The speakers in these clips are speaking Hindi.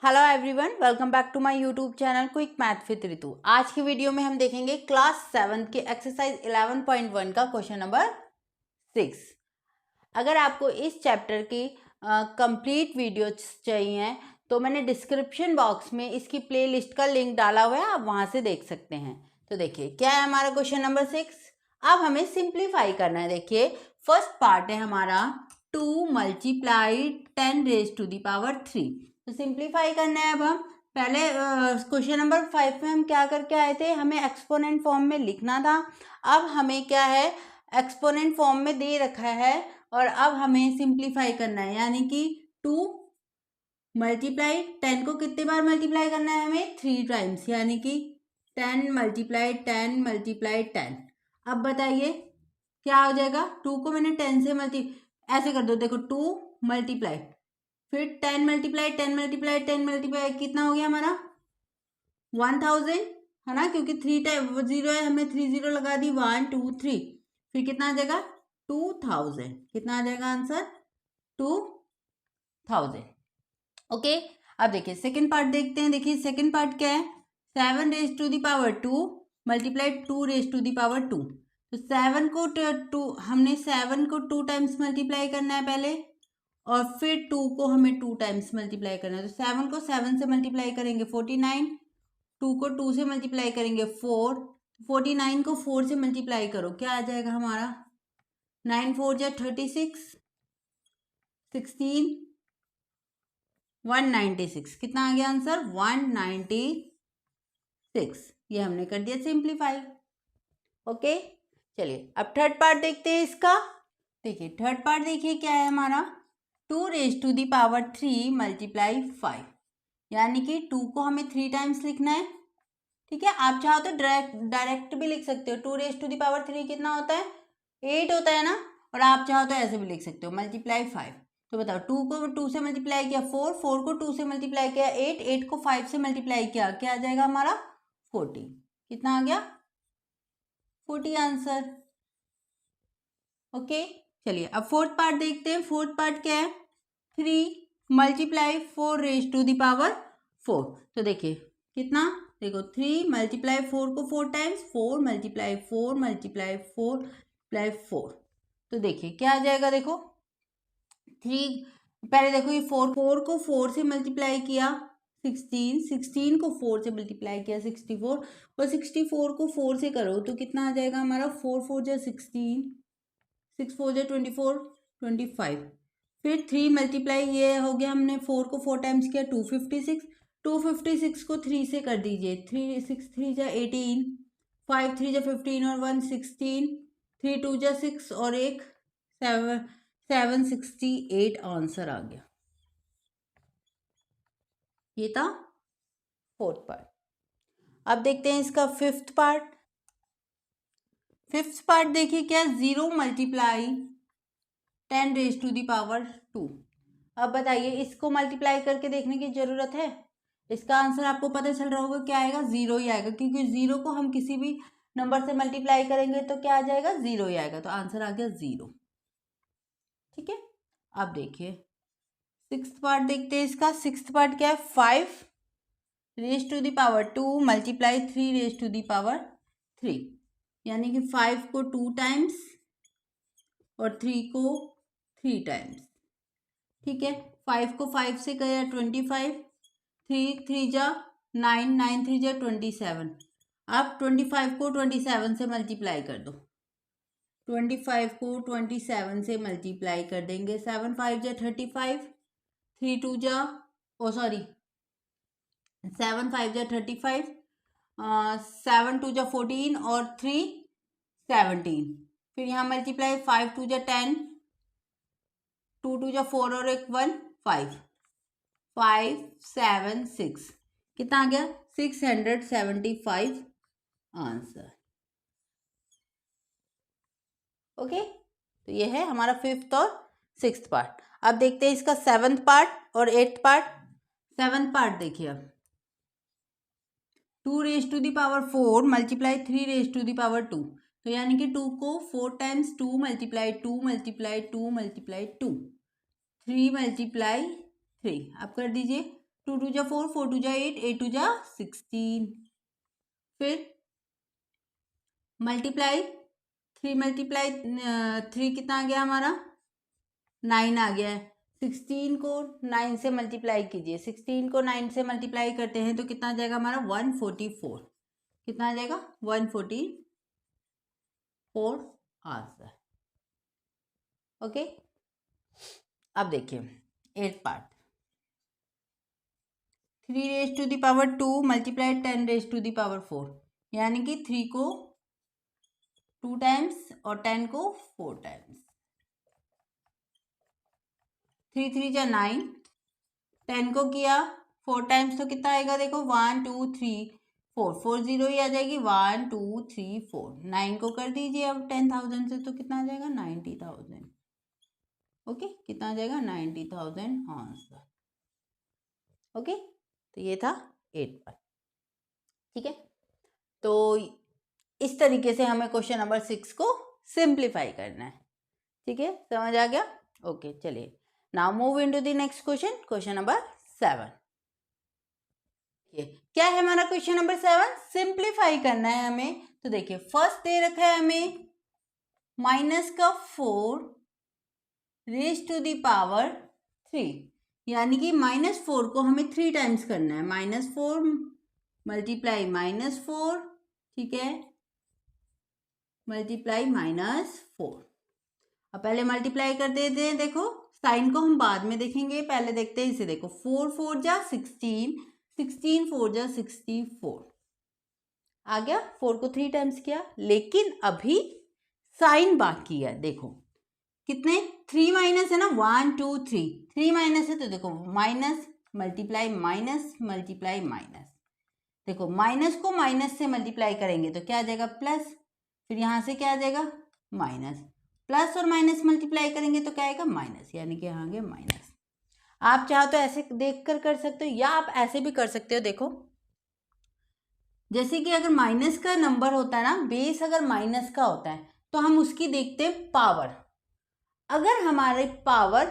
Hello everyone, welcome back to my YouTube channel quick math with Ritu. आज की वीडियो में हम देखेंगे क्लास 7 के एक्सरसाइज 11.1 का क्वेश्चन नंबर 6। अगर आपको इस चैप्टर की कंप्लीट वीडियो चाहिए तो मैंने डिस्क्रिप्शन बॉक्स में इसकी प्लेलिस्ट का लिंक डाला हुआ है, आप वहां से देख सकते हैं। तो देखिए क्या है हमारा क्वेश्चन नंबर 6। अब हमें सिंप्लीफाई करना है। देखिए फर्स्ट पार्ट है हमारा 2 multiply 10 raise to the power 3। तो सिंप्लीफाई करना है। अब हम पहले क्वेश्चन नंबर 5 में हम क्या करके आए थे, हमें एक्सपोनेंट फॉर्म में लिखना था। अब हमें क्या है, एक्सपोनेंट फॉर्म में दे रखा है और अब हमें सिंप्लीफाई करना है, यानी कि 2 मल्टीप्लाई 10 को कितने बार मल्टीप्लाई करना है हमें, 3 टाइम्स, यानी कि 10 मल्टीप्लाई 10 मल्टीप्लाई 10। अब बताइए क्या हो जाएगा। 2 को मैंने 10 से ऐसे कर दो, देखो 2 मल्टीप्लाई फिर 10 मल्टीप्लाई 10 मल्टीप्लाई 10 मल्टीप्लाई कितना हो गया हमारा 1000, है ना, क्योंकि 3 टाइम 0 है, हमने 3 0 लगा दी, 1 2 3, फिर कितना आ जाएगा 2000। कितना आ जाएगा आंसर 2000। ओके, अब देखिए सेकंड पार्ट देखते हैं। देखिए सेकंड पार्ट क्या है, 7 raise to the power 2 multiply 2 raise to the power 2। तो 7 को हमने 7 को 2 टाइम्स मल्टीप्लाई करना है पहले, और फिर 2 को हमें 2 टाइम्स मल्टीप्लाई करना है। तो 7 को 7 से मल्टीप्लाई करेंगे 49, 2 को 2 से मल्टीप्लाई करेंगे 4, 49 को 4 से मल्टीप्लाई करो, क्या आ जाएगा हमारा 9 4 जा 36, 16 196। कितना आ गया आंसर 196। ये हमने कर दिया सिंप्लीफाई। ओके, चलिए अब थर्ड पार्ट देखते हैं इसका। देखिए थर्ड पार्ट देखिए क्या है हमारा, 2 raise to the power 3 multiply 5, यानी कि 2 को हमें 3 टाइम्स लिखना है। ठीक है, आप चाहो तो डायरेक्ट भी लिख सकते हो। 2 रेज टू दी पावर 3 कितना होता है, 8 होता है ना, और आप चाहो तो ऐसे भी लिख सकते हो मल्टीप्लाई 5। तो बताओ 2 को 2 से मल्टीप्लाई किया 4, 4 को 2 से मल्टीप्लाई किया 8, 8 को 5 से मल्टीप्लाई किया, क्या आ जाएगा हमारा 40। कितना आ गया 40 आंसर। ओके, चलिए अब फोर्थ पार्ट देखते हैं। फोर्थ पार्ट क्या है, 3 multiply 4 raise to the power 4। तो देखिए कितना, देखो 3 मल्टीप्लाई 4 को 4 टाइम्स, 4 मल्टीप्लाई 4 मल्टीप्लाई 4 मल्टीप्लाई 4। तो देखिए क्या आ जाएगा, देखो 3, पहले देखो ये 4 को 4 से मल्टीप्लाई किया 16, 16 को 4 से मल्टीप्लाई किया 64, और 64 को 4 से करो तो कितना आ जाएगा हमारा 4 4 जा 16, 6 4 जा 24, 25। फिर 3 मल्टीप्लाई ये हो गया, हमने 4 को 4 टाइम्स किया 256, 256 को 3 से कर दीजिए, 3 6 3 जा 18, 5 3 जा 15 और 1 16, 3 2 जा 6 और एक 7 768 आंसर आ गया। ये था फोर्थ पार्ट। अब देखते हैं इसका फिफ्थ पार्ट। फिफ्थ पार्ट देखिए क्या, 0 multiply 10 raise to the power 2। अब बताइए इसको मल्टीप्लाई करके देखने की जरूरत है, इसका आंसर आपको पता चल रहा होगा क्या आएगा, 0 ही आएगा, क्योंकि 0 को हम किसी भी नंबर से मल्टीप्लाई करेंगे तो क्या आ जाएगा 0 ही आएगा, तो आंसर आ गया 0। ठीक है, अब देखिए सिक्स्थ पार्ट देखते हैं इसका। सिक्स्थ पार्ट क्या है, 5 raise to the power 2 multiply 3 raise to the power 3, यानी कि 5 को 2 टाइम्स और 3 को 3 टाइम्स। ठीक है, 5 को 5 से गया 25, 3 3 जा 9, 9 3 जा 27। आप 25 को 27 से मल्टीप्लाई कर दो, 25 को 27 से मल्टीप्लाई कर देंगे, 7 5 जा 35, 3 2 जा, ओ सॉरी 7 5 जा 35, 7 2 जा 14 और 3 17। फिर यहाँ मल्टीप्लाई 5 2 जा 10, 2 2 जा 4 और एक 1 5, 5 7 6, कितना आ गया 675 आंसर। ओके, तो ये है हमारा फिफ्थ और सिक्स्थ पार्ट। अब देखते हैं इसका सेवन्थ पार्ट और एट्थ पार्ट। सेवन्थ पार्ट देखिए, अब 2 raise to the power 4 multiply 3 raise to the power 2। तो यानी कि 2 को 4 times 2 multiply 2 multiply 2 multiply 2, 3 multiply 3, आप कर दीजिए 2 2 जा 4, 4 2 जा 8, 8 2 जा 16। फिर मल्टीप्लाई 3 मल्टीप्लाई 3 कितना आ गया हमारा 9 आ गया है। 16 को 9 से मल्टीप्लाई कीजिए, 16 को 9 से मल्टीप्लाई करते हैं तो कितना आ जाएगा हमारा 144। कितना आ जाएगा 144 आंसर। ओके, अब देखिए 8th part. 3 raise to the power 2 multiply 10 raise to the power 4, यानी कि 3 को 2 टाइम्स और 10 को 4 टाइम्स। 3 3 जा 9, 10 को किया 4 टाइम्स तो कितना आएगा देखो 1 2 3 4, 4 0 ही आ जाएगी। 1 2 3 4, 9 को कर दीजिए अब 10,000 से तो कितना आ जाएगा 90,000। ओके, कितना आ जाएगा 90,000 आंसर। ओके, तो ये था 8 पर। ठीक है, तो इस तरीके से हमें क्वेश्चन नंबर 6 को सिंप्लीफाई करना है। ठीक है, समझ आ गया। ओके, चलिए now move into the next question, question number 7। क्या है हमारा क्वेश्चन नंबर 7? सिंप्लीफाई करना है हमें। तो देखिए फर्स्ट दे रखा है हमें -4 रेज टू द पावर 3, यानी कि -4 को हमें 3 टाइम्स करना है। -4 मल्टीप्लाई -4, ठीक है, मल्टीप्लाई -4। अब पहले मल्टीप्लाई कर देते हैं, देखो साइन को हम बाद में देखेंगे, पहले देखते हैं इसे। देखो 4 4 जा 16, 16 4 जा 64 आ गया। 4 को 3 टाइम्स किया, लेकिन अभी साइन बाकी है। देखो कितने 3 माइनस है ना, 1 2 3, 3 माइनस है तो देखो minus multiply minus multiply minus. देखो माइनस को माइनस से मल्टीप्लाई करेंगे तो क्या आ जाएगा प्लस, फिर यहाँ से क्या आ जाएगा माइनस, प्लस और माइनस मल्टीप्लाई करेंगे तो क्या आएगा माइनस, यानी कि यहाँ आगे माइनस। आप चाहो तो ऐसे देख कर सकते हो या आप ऐसे भी कर सकते हो। देखो जैसे कि अगर माइनस का नंबर होता है ना, बेस अगर माइनस का होता है तो हम उसकी देखते हैं पावर। अगर हमारे पावर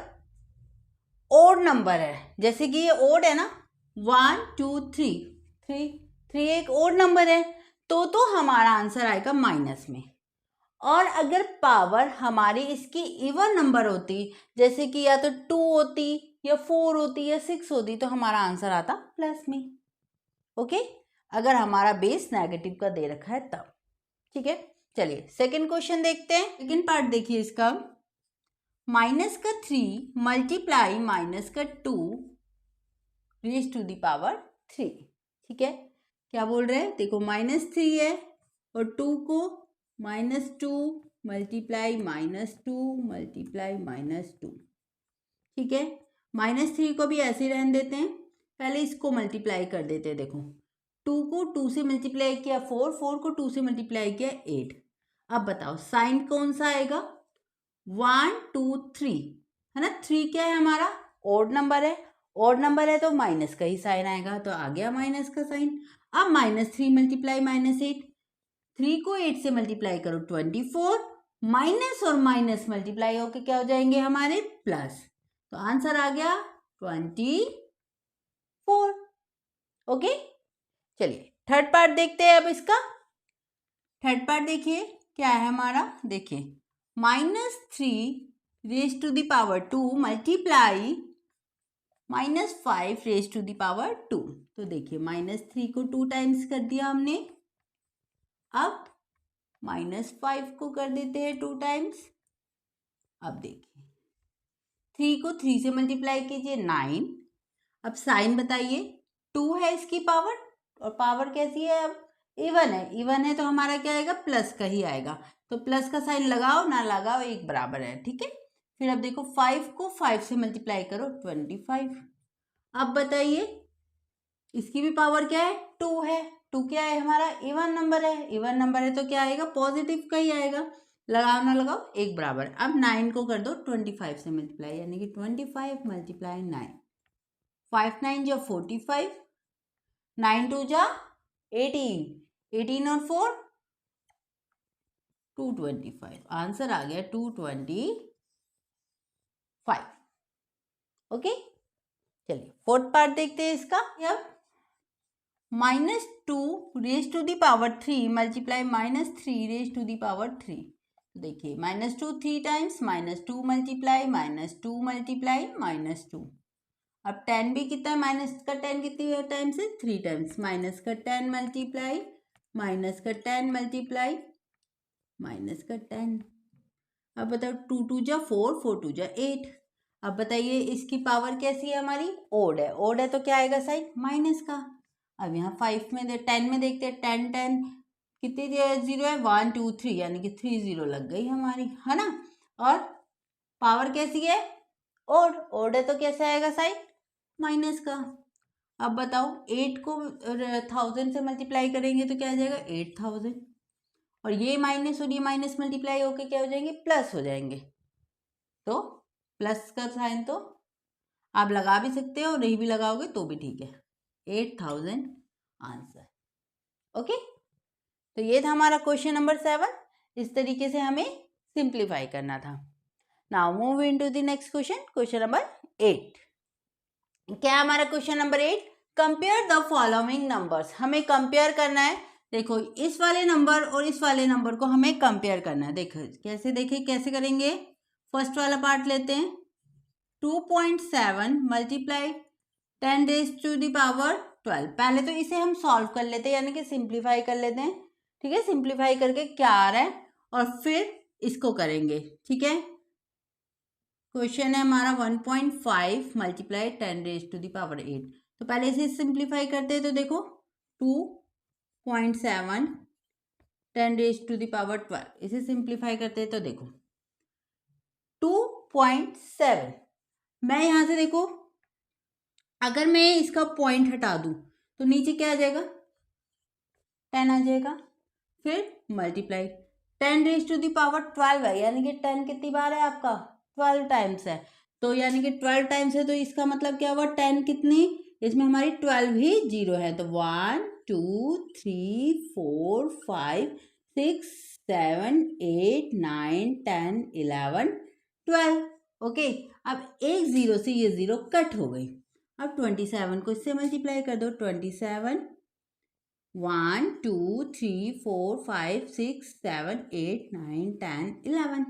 ओड नंबर है, जैसे कि ये ओड है ना 1 2 3, 3 एक ओड नंबर है तो हमारा आंसर आएगा माइनस में। और अगर पावर हमारी इसकी इवन नंबर होती, जैसे कि या तो 2 होती या 4 होती या 6 होती, तो हमारा आंसर आता प्लस में। ओके, अगर हमारा बेस नेगेटिव का दे रखा है तब। ठीक है, चलिए सेकंड क्वेश्चन देखते हैं। सेकंड पार्ट देखिए इसका, -3 multiply -2 raise to the power 3। ठीक है, क्या बोल रहे हैं, देखो -3 है और 2 को -2 मल्टीप्लाई -2 मल्टीप्लाई -2। ठीक है, -3 को भी ऐसे ही रहने देते हैं, पहले इसको मल्टीप्लाई कर देते हैं। देखो 2 को 2 से मल्टीप्लाई किया 4, 4 को 2 से मल्टीप्लाई किया 8। अब बताओ साइन कौन सा आएगा, 1 2 3 है ना। 3 क्या है हमारा ओड नंबर है, ओड नंबर है तो माइनस का ही साइन आएगा, तो आ गया माइनस का साइन। अब -3 मल्टीप्लाई -8, 3 को 8 से मल्टीप्लाई करो 24, माइनस और माइनस मल्टीप्लाई होके क्या हो जाएंगे हमारे प्लस, तो आंसर आ गया 24। ओके, चलिए थर्ड पार्ट देखते हैं अब इसका। थर्ड पार्ट देखिए क्या है हमारा, देखिए -3 raise to the power 2 multiply -5 raise to the power 2। तो देखिए -3 को 2 टाइम्स कर दिया हमने, अब -5 को कर देते हैं 2 टाइम्स। अब देखिए 3 को 3 से मल्टीप्लाई कीजिए 9। अब साइन बताइए, 2 है इसकी पावर और पावर कैसी है, अब इवन है, इवन है तो हमारा क्या आएगा प्लस का ही आएगा, तो प्लस का साइन लगाओ ना लगाओ एक बराबर है। ठीक है, फिर अब देखो 5 को 5 से मल्टीप्लाई करो 25। अब बताइए इसकी भी पावर क्या है 2 है, 2 क्या है हमारा इवन नंबर है, इवन नंबर है तो क्या आएगा पॉजिटिव का ही आएगा, लगाओ ना लगाओ एक बराबर। अब 9 को कर दो 25 से मल्टीप्लाई, यानी कि 25 मल्टीप्लाई 9, 5 9 जा 45, 9 2 जा 18, 18 और 4 225, आंसर आ गया 225। ओके, चलिए फोर्थ पार्ट देखते हैं इसका। अब -2 raise to the power 3 multiply -3 raise to the power 3। देखिए -2 3 टाइम्स, -2 मल्टीप्लाई -2 मल्टीप्लाई -2। अब 10 भी कितना है, माइनस का 10 कितनी टाइम्स है, 3 टाइम्स, माइनस का 10 मल्टीप्लाई माइनस का 10 मल्टीप्लाई माइनस का 10। अब बताओ 2 2 जा 4, 4 2 जा 8। अब बताइए इसकी पावर कैसी है, हमारी ओड है। ओड है तो क्या आएगा साइन माइनस का। अब यहाँ 5 में 10 में देखते हैं, 10 10 कितनी जीरो है, 1 2 3, यानी कि 3 जीरो लग गई हमारी, है ना। और पावर कैसी है, ओड। ओड है तो कैसे आएगा साइन माइनस का। अब बताओ 8 को 1000 से मल्टीप्लाई करेंगे तो क्या आ जाएगा 8000, और ये माइनस और ये माइनस मल्टीप्लाई होके क्या हो जाएंगे, प्लस हो जाएंगे। तो प्लस का साइन तो आप लगा भी सकते हो, नहीं भी लगाओगे तो भी ठीक है। 8000 आंसर। ओके, तो ये था हमारा क्वेश्चन नंबर 7। इस तरीके से हमें सिंप्लीफाई करना था। Now move into the next question, question number 8। क्या है हमारा question number 8, compare the following numbers. हमें कंपेयर करना है। देखो इस वाले नंबर और इस वाले नंबर को हमें कंपेयर करना है। देखो कैसे, देखिए कैसे करेंगे। फर्स्ट वाला पार्ट लेते हैं, 2.7 multiply 10 raise to the power 12। पहले तो इसे हम सॉल्व कर लेते हैं, यानी कि सिंप्लीफाई कर लेते हैं। ठीक है, सिंप्लीफाई करके क्या आ रहा है और फिर इसको करेंगे। ठीक है, क्वेश्चन है हमारा 1.5 multiply 10 raise to the power 8। तो पहले इसे सिंप्लीफाई करते हैं। तो देखो 2.7 10 रेज टू द पावर 12, इसे सिंप्लीफाई करते हैं। तो देखो 2.7, मैं यहाँ से देखो अगर मैं इसका पॉइंट हटा दूं तो नीचे क्या आ जाएगा, 10 आ जाएगा। फिर multiply 10 raise to the power 12 है, यानी कि 10 कितनी बार है आपका, 12 टाइम्स है। तो यानी कि 12 टाइम्स है, तो इसका मतलब क्या हुआ, 10 कितनी, इसमें हमारी 12 ही जीरो है। तो 1 2 3 4 5 6 7 8 9 10 11 12। ओके, अब एक जीरो से ये जीरो कट हो गई। अब 27 को इससे मल्टीप्लाई कर दो, 27 1 2 3 4 5 6 7 8 9 10 11।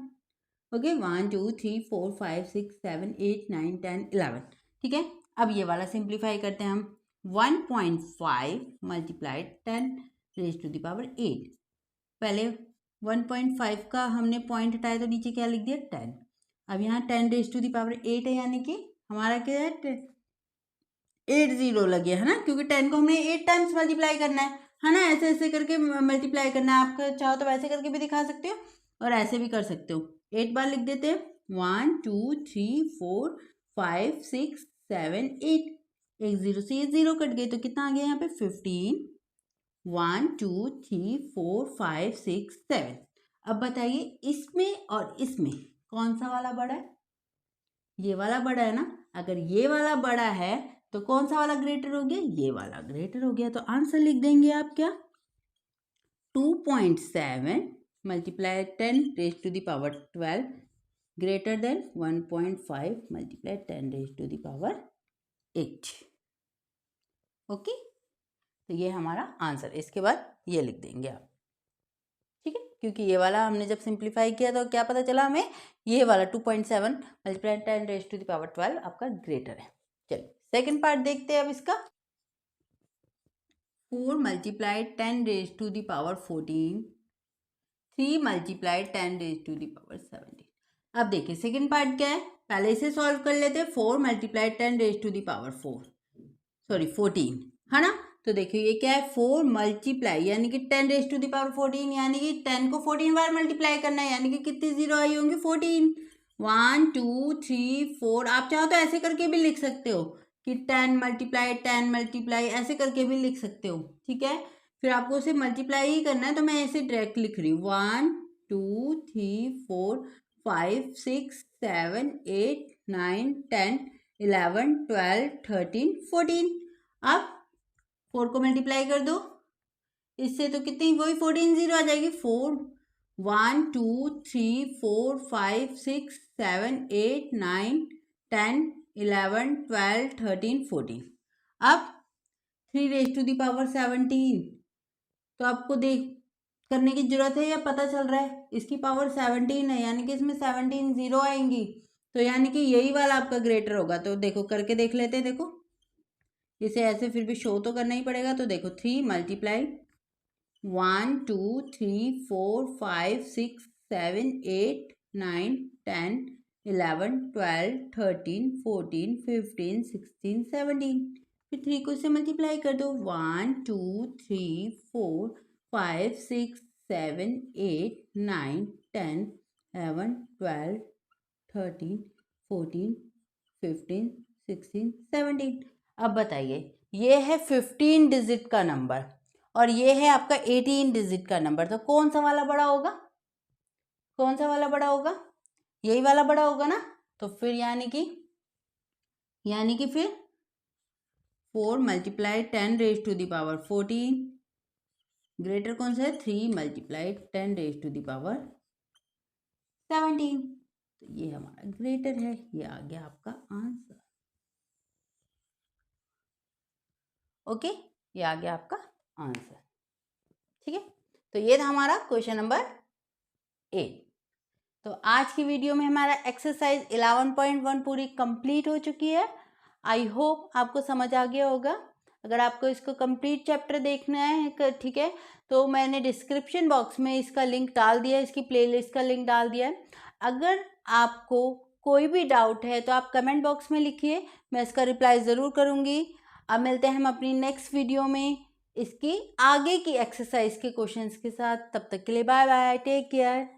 ओके, 1 2 3 4 5 6 7 8 9 10 11। ठीक है, अब ये वाला सिंप्लीफाई करते हैं हम। 1.5 multiply 10 raise to the power 8। पहले 1.5 का हमने पॉइंट हटाया तो नीचे क्या लिख दिया, 10। अब यहाँ 10 रेज टू द पावर 8 है, यानी कि हमारा क्या है, 8 जीरो लगे, है ना, क्योंकि 10 को हमने 8 टाइम्स मल्टीप्लाई करना है ना। ऐसे ऐसे करके मल्टीप्लाई करना है। आप चाहो तो वैसे करके भी दिखा सकते हो और ऐसे भी कर सकते हो। 8 बार लिख देते हैं, 1 2 3 4 5 6 7 8। एक जीरो से ये जीरो कट गए तो कितना आ गया यहाँ पे, 15। 1 2 3 4 5 6 7। अब बताइए इसमें और इसमें कौन सा वाला बड़ा है, ये वाला बड़ा है ना। अगर ये वाला बड़ा है तो कौन सा वाला ग्रेटर हो गया, ये वाला ग्रेटर हो गया। तो आंसर लिख देंगे आप क्या, 2.7 multiply 10 raise to the power 12 greater than 1.5 multiply 10 raise to the power 8। Okay, तो ये हमारा आंसर। इसके बाद ये लिख देंगे आप। ठीक है, क्योंकि ये वाला हमने जब सिंप्लीफाई किया तो क्या पता चला हमें, ये वाला 2.7 multiply 10 raise to the power 12 आपका ग्रेटर है। चलिए सेकंड पार्ट देखते हैं अब इसका। 4 multiply 10 raise to the power 14, 3 multiply 10 raise to the power 17। अब देखिए सेकंड पार्ट क्या है, पहले इसे सॉल्व कर लेते हैं। 4 multiply 10 raise to the power 14, है ना। तो देखिए ये क्या है, 4 मल्टीप्लाई यानी कि 10 रेज टू द पावर 14, यानी कि 10 को 14 बार मल्टीप्लाई करना है, यानी कि कितनी जीरो आई होंगी, 14। 1 2 3 4। आप चाहो तो ऐसे करके भी लिख सकते हो कि 10 मल्टीप्लाई 10 मल्टीप्लाई, ऐसे करके भी लिख सकते हो। ठीक है, फिर आपको उसे मल्टीप्लाई ही करना है, तो मैं ऐसे डायरेक्ट लिख रही हूँ। 1 2 3 4 5 6 7 8 9 10 11 12 13 14। अब 4 को मल्टीप्लाई कर दो इससे, तो कितनी, वही 14 जीरो आ जाएगी। 4 1 2 3 4 5 6 7 8 9 10 11, 12, 13, 14। अब 3 रेज टू दी पावर 17, तो आपको देख करने की जरूरत है या पता चल रहा है? इसकी पावर 17 है, यानी कि इसमें 17 जीरो आएंगी, तो यानी कि यही वाला आपका ग्रेटर होगा। तो देखो करके देख लेते हैं। देखो इसे ऐसे फिर भी शो तो करना ही पड़ेगा। तो देखो 3 मल्टीप्लाई 1 2 3 4 5 6 7 8 9 10 11 12 13 14 15 16 17। फिर 3 को इससे मल्टीप्लाई कर दो। 1 2 3 4 5 6 7 8 9 10 11 12 13 14 15 16 17। अब बताइए, ये है 15 डिजिट का नंबर और ये है आपका 18 डिजिट का नंबर, तो कौन सा वाला बड़ा होगा? कौन सा वाला बड़ा होगा? यही वाला बड़ा होगा ना। तो फिर यानी कि फिर 4 multiply 10 raise to the power 14, greater कौन सा है? 3 multiply 10 raise to the power 17। तो ये हमारा ग्रेटर है, ये आ गया आपका आंसर। ओके, ये आ गया आपका आंसर। ठीक है, तो ये था हमारा क्वेश्चन नंबर 8। तो आज की वीडियो में हमारा एक्सरसाइज 11.1 पूरी कंप्लीट हो चुकी है। आई होप आपको समझ आ गया होगा। अगर आपको इसको कंप्लीट चैप्टर देखना है, ठीक है, तो मैंने डिस्क्रिप्शन बॉक्स में इसका लिंक डाल दिया है, इसकी प्लेलिस्ट का लिंक डाल दिया है। अगर आपको कोई भी डाउट है तो आप कमेंट बॉक्स में लिखिए, मैं इसका रिप्लाई ज़रूर करूँगी। अब मिलते हैं हम अपनी नेक्स्ट वीडियो में इसकी आगे की एक्सरसाइज के क्वेश्चंस के साथ। तब तक के लिए बाय बाय, टेक केयर।